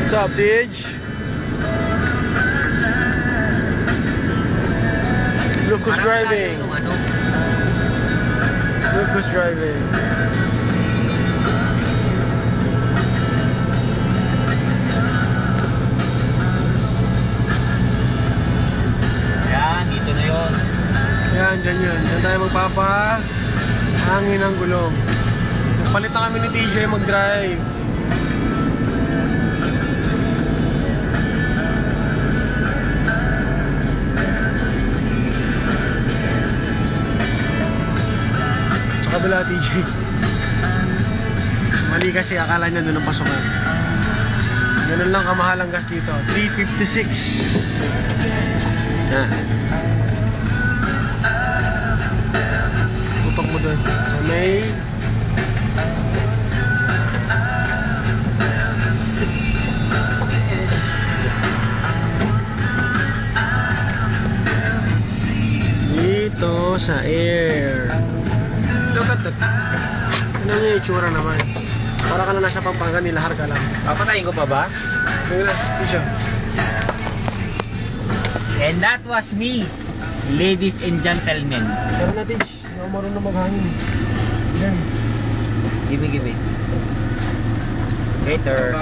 What's up, Tej? Look who's driving. Look who's driving. Yan, dito na yun. Yan, dyan yun. Dyan tayo magpapahangin ang gulong. Nagpalit na kami ni TJ mag-drive. Sa kabila, TJ. Mali kasi, akala niya doon ang pasukan. Ganun lang kamahal ang gas dito. 356. Yan. Tutok mo doon. So may dito sa air. Look at that. Ano niya yung itsura naman. Para ka na nasa Pampanga, nilahar ka lang. Papatayin ko pa ba? Tingnan na, Tisha. And that was me, ladies and gentlemen. Tara na, Tish. Hindi ako marunong maghangin. Yan. Give me. Later.